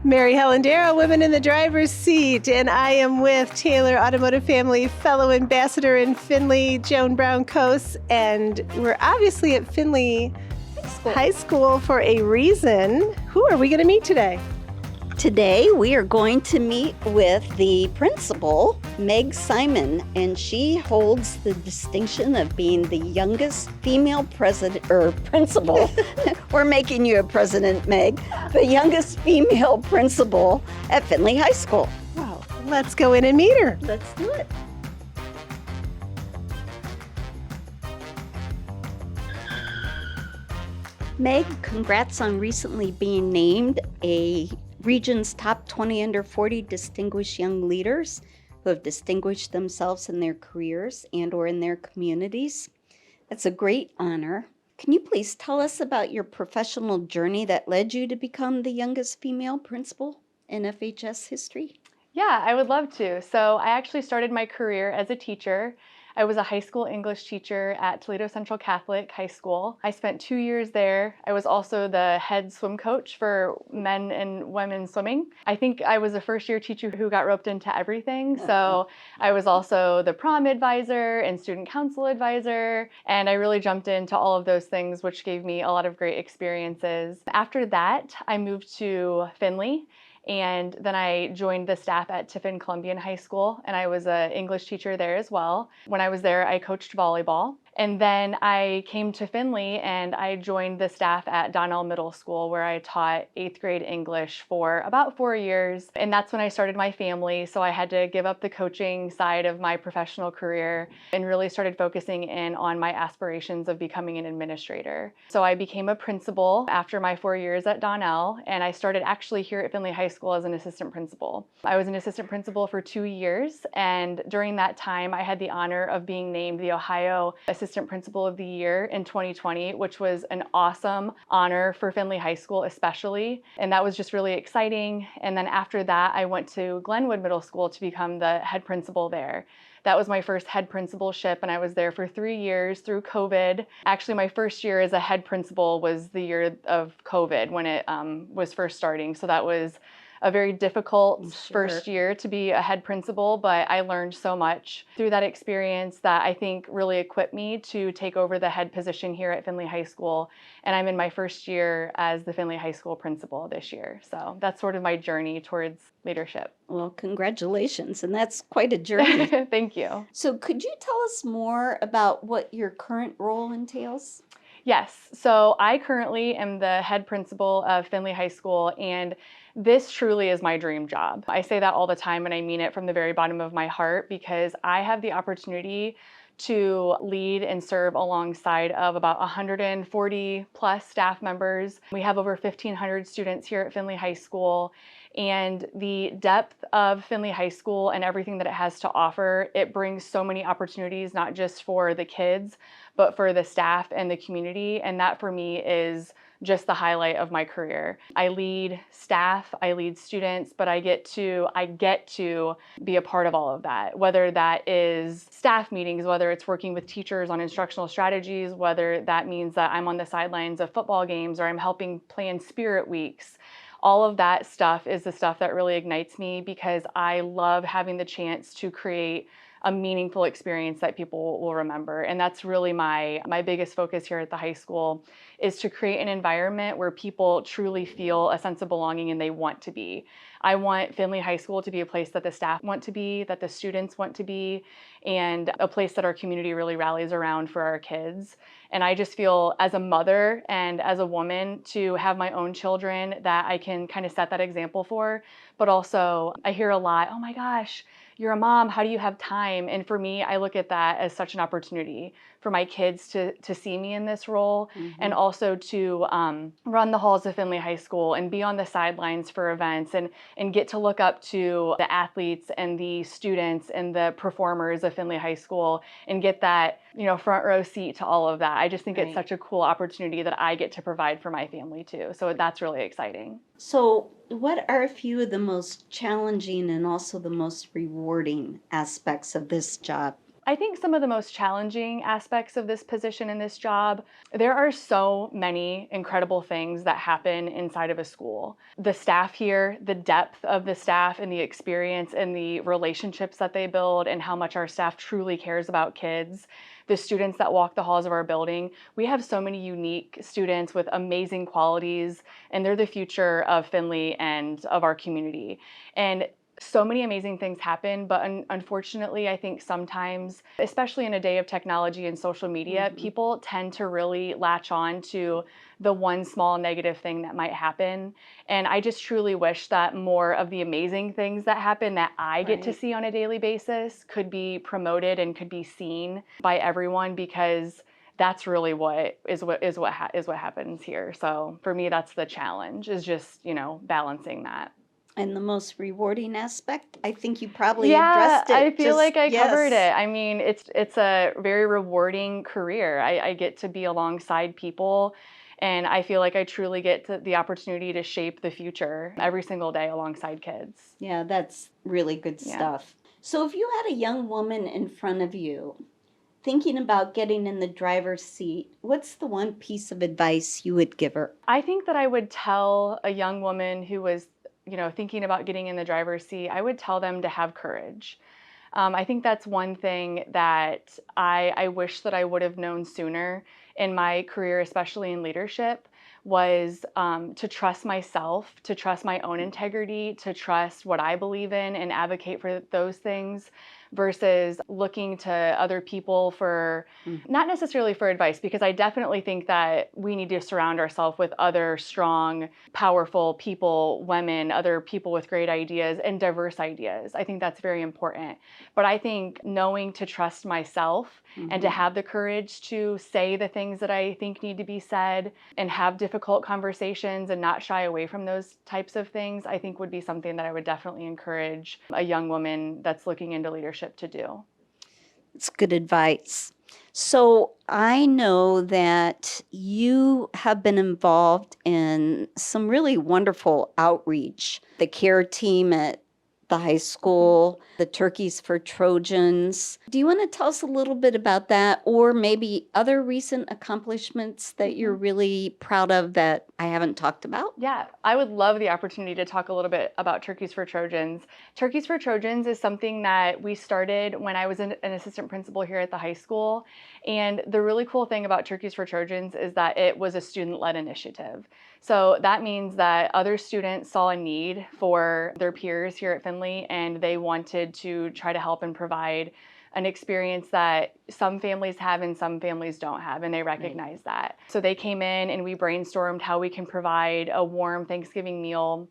Mary Helen Darrow, Women in the Driver's Seat, and I am with Taylor Automotive Family Fellow Ambassador in Findlay, Joan Brown Coase, and we're obviously at Findlay High School for a reason. Who are we going to meet today? Today we are going to meet with the principal, Meg Simon, and she holds the distinction of being the youngest female principal. We're making you a president, Meg. The youngest female principal at Findlay High School. Wow. Let's go in and meet her. Let's do it. Meg, congrats on recently being named a Region's top 20 under 40 distinguished young leaders who have distinguished themselves in their careers and or in their communities. That's a great honor. Can you please tell us about your professional journey that led you to become the youngest female principal in FHS history? Yeah, I would love to. So I actually started my career as a teacher. I was a high school English teacher at Toledo Central Catholic High School. I spent 2 years there. I was also the head swim coach for men and women swimming. I think I was a first-year teacher who got roped into everything. So I was also the prom advisor and student council advisor, and I really jumped into all of those things, which gave me a lot of great experiences. After that, I moved to Findlay. And then I joined the staff at Tiffin Columbian High School, and I was an English teacher there as well. When I was there, I coached volleyball. And then I came to Findlay and I joined the staff at Donnell Middle School, where I taught 8th grade English for about 4 years. And that's when I started my family. So I had to give up the coaching side of my professional career and really started focusing in on my aspirations of becoming an administrator. So I became a principal after my 4 years at Donnell, and I started actually here at Findlay High School as an assistant principal. I was an assistant principal for 2 years, and during that time I had the honor of being named the Ohio Assistant Principal of the Year in 2020, which was an awesome honor for Findlay High School especially, and that was just really exciting. And then after that, I went to Glenwood Middle School to become the head principal there. That was my first head principalship, and I was there for 3 years through COVID. Actually, my first year as a head principal was the year of COVID when it was first starting, so that was a very difficult first year to be a head principal, but I learned so much through that experience that I think really equipped me to take over the head position here at Findlay High School. And I'm in my first year as the Findlay High School principal this year. So that's sort of my journey towards leadership. Well, congratulations, and that's quite a journey. Thank you. So could you tell us more about what your current role entails? Yes, so I currently am the head principal of Findlay High School, and this truly is my dream job. I say that all the time, and I mean it from the very bottom of my heart, because I have the opportunity to lead and serve alongside of about 140 plus staff members. We have over 1,500 students here at Findlay High School, and the depth of Findlay High School and everything that it has to offer, it brings so many opportunities, not just for the kids, but for the staff and the community. And that for me is just the highlight of my career. I lead staff, I lead students, but I get to be a part of all of that, whether that is staff meetings, whether it's working with teachers on instructional strategies, whether that means that I'm on the sidelines of football games or I'm helping plan spirit weeks. All of that stuff is the stuff that really ignites me, because I love having the chance to create a meaningful experience that people will remember. And that's really my biggest focus here at the high school, is to create an environment where people truly feel a sense of belonging and they want to be. I want Findlay High School to be a place that the staff want to be, that the students want to be, and a place that our community really rallies around for our kids. And I just feel, as a mother and as a woman, to have my own children that I can kind of set that example for. But also, I hear a lot, oh my gosh, you're a mom, how do you have time? And for me, I look at that as such an opportunity for my kids to see me in this role, and also to run the halls of Findlay High School and be on the sidelines for events and get to look up to the athletes and the students and the performers of Findlay High School and get that, front row seat to all of that. I just think it's such a cool opportunity that I get to provide for my family too. So that's really exciting. So what are a few of the most challenging and also the most rewarding aspects of this job? I think some of the most challenging aspects of this position and this job, there are so many incredible things that happen inside of a school. The staff here, the depth of the staff and the experience and the relationships that they build and how much our staff truly cares about kids, the students that walk the halls of our building. We have so many unique students with amazing qualities, and they're the future of Findlay and of our community. And so many amazing things happen, but unfortunately, I think sometimes, especially in a day of technology and social media, people tend to really latch on to the one small negative thing that might happen. And I just truly wish that more of the amazing things that happen that I get to see on a daily basis could be promoted and could be seen by everyone, because that's really what happens here. So for me, that's the challenge, is just, balancing that. And the most rewarding aspect, I think you probably addressed it. I feel like I covered Yes. it. I mean, it's a very rewarding career. I get to be alongside people, and I feel like I truly get the opportunity to shape the future every single day alongside kids. Yeah, that's really good stuff. So if you had a young woman in front of you thinking about getting in the driver's seat, what's the one piece of advice you would give her? I think that I would tell a young woman who was, thinking about getting in the driver's seat, I would tell them to have courage. I think that's one thing that I wish that I would have known sooner in my career, especially in leadership, was to trust myself, to trust my own integrity, to trust what I believe in and advocate for those things, versus looking to other people for, not necessarily for advice, because I definitely think that we need to surround ourselves with other strong, powerful people, women, other people with great ideas and diverse ideas. I think that's very important. But I think knowing to trust myself and to have the courage to say the things that I think need to be said and have difficult conversations and not shy away from those types of things, I think would be something that I would definitely encourage a young woman that's looking into leadership to do. It's good advice. So I know that you have been involved in some really wonderful outreach. The care team at the high school, the Turkeys for Trojans. Do you want to tell us a little bit about that, or maybe other recent accomplishments that you're really proud of that I haven't talked about? Yeah, I would love the opportunity to talk a little bit about Turkeys for Trojans. Turkeys for Trojans is something that we started when I was an assistant principal here at the high school. And the really cool thing about Turkeys for Trojans is that it was a student-led initiative. So that means that other students saw a need for their peers here at Findlay, and they wanted to try to help and provide an experience that some families have and some families don't have, and they recognize that. So they came in and we brainstormed how we can provide a warm Thanksgiving meal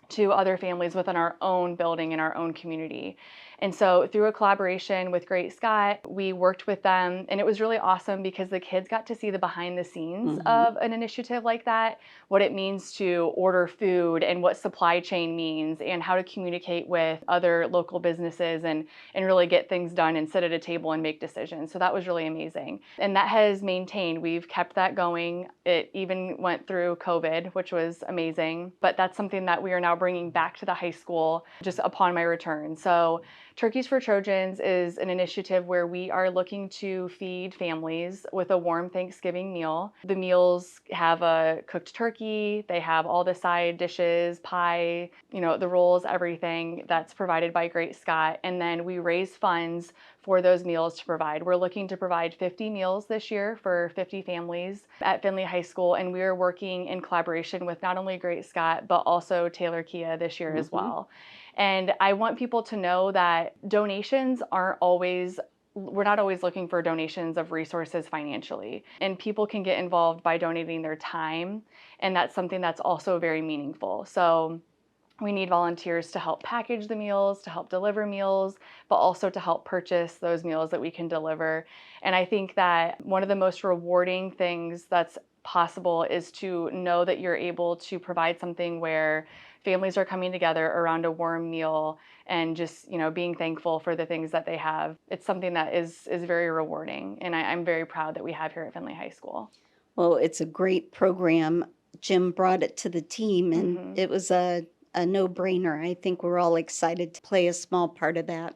to other families within our own building in our own community. And so through a collaboration with Great Scott, we worked with them, and it was really awesome because the kids got to see the behind the scenes of an initiative like that, what it means to order food and what supply chain means and how to communicate with other local businesses and really get things done and sit at a table and make decisions. So that was really amazing. And that has maintained. We've kept that going. It even went through COVID, which was amazing. But that's something that we are now bringing back to the high school just upon my return. So Turkeys for Trojans is an initiative where we are looking to feed families with a warm Thanksgiving meal. The meals have a cooked turkey, they have all the side dishes, pie, the rolls, everything that's provided by Great Scott. And then we raise funds for those meals to provide. We're looking to provide 50 meals this year for 50 families at Findlay High School, and we are working in collaboration with not only Great Scott, but also Taylor Kia this year as well. And I want people to know that donations we're not always looking for donations of resources financially. And people can get involved by donating their time, and that's something that's also very meaningful. So we need volunteers to help package the meals, to help deliver meals, but also to help purchase those meals that we can deliver. And I think that one of the most rewarding things that's possible is to know that you're able to provide something where families are coming together around a warm meal and just, being thankful for the things that they have. It's something that is very rewarding, and I'm very proud that we have here at Findlay High School. Well, it's a great program. Jim brought it to the team, and it was a no-brainer. I think we're all excited to play a small part of that.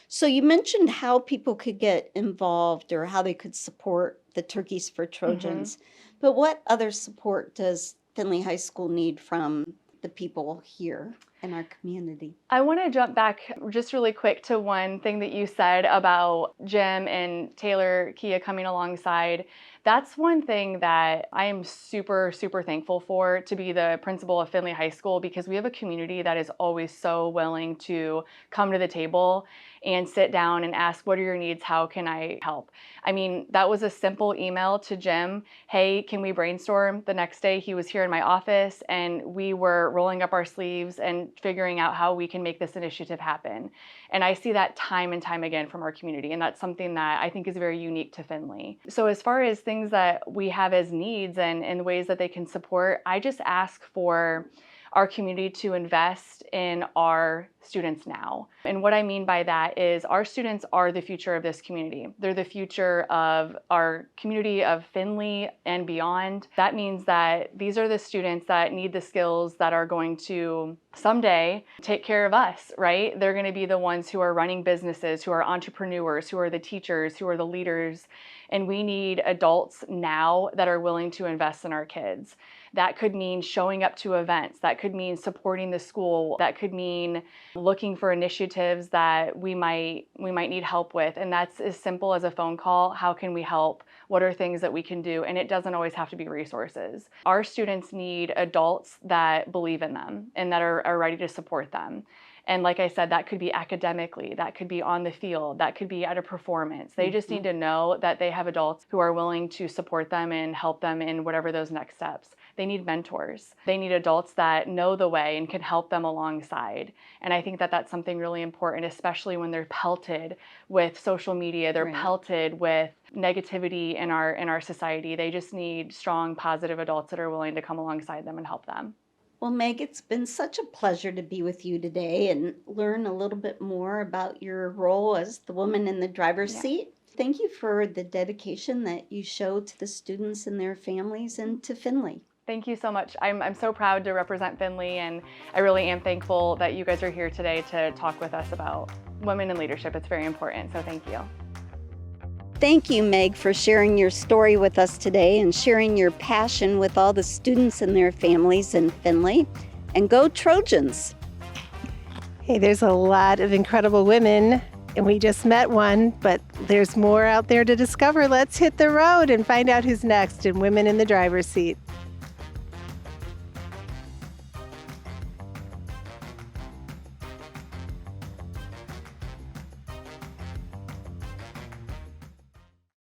So you mentioned how people could get involved or how they could support the Turkeys for Trojans, but what other support does Findlay High School need from the people here in our community? I want to jump back just really quick to one thing that you said about Jim and Taylor Kia coming alongside. That's one thing that I am super, super thankful for, to be the principal of Findlay High School, because we have a community that is always so willing to come to the table and sit down and ask, what are your needs? How can I help? I mean, that was a simple email to Jim. Hey, can we brainstorm? The next day he was here in my office and we were rolling up our sleeves and figuring out how we can make this initiative happen. And I see that time and time again from our community. And that's something that I think is very unique to Findlay. So as far as things that we have as needs and ways that they can support, I just ask for our community to invest in our students now. And what I mean by that is our students are the future of this community. They're the future of our community of Findlay and beyond. That means that these are the students that need the skills that are going to someday take care of us, right? They're going to be the ones who are running businesses, who are entrepreneurs, who are the teachers, who are the leaders. And we need adults now that are willing to invest in our kids. That could mean showing up to events. That could mean supporting the school. That could mean looking for initiatives that we might need help with. And that's as simple as a phone call. How can we help? What are things that we can do? And it doesn't always have to be resources. Our students need adults that believe in them and that are ready to support them. And like I said, that could be academically, that could be on the field, that could be at a performance. They just need to know that they have adults who are willing to support them and help them in whatever those next steps. They need mentors. They need adults that know the way and can help them alongside. And I think that that's something really important, especially when they're pelted with social media, they're pelted with negativity in our society. They just need strong, positive adults that are willing to come alongside them and help them. Well, Meg, it's been such a pleasure to be with you today and learn a little bit more about your role as the woman in the driver's seat. Thank you for the dedication that you show to the students and their families and to Findlay. Thank you so much. I'm so proud to represent Findlay, and I really am thankful that you guys are here today to talk with us about women in leadership. It's very important, so thank you. Thank you, Meg, for sharing your story with us today and sharing your passion with all the students and their families in Findlay. And go Trojans! Hey, there's a lot of incredible women, and we just met one, but there's more out there to discover. Let's hit the road and find out who's next in Women in the Driver's Seat.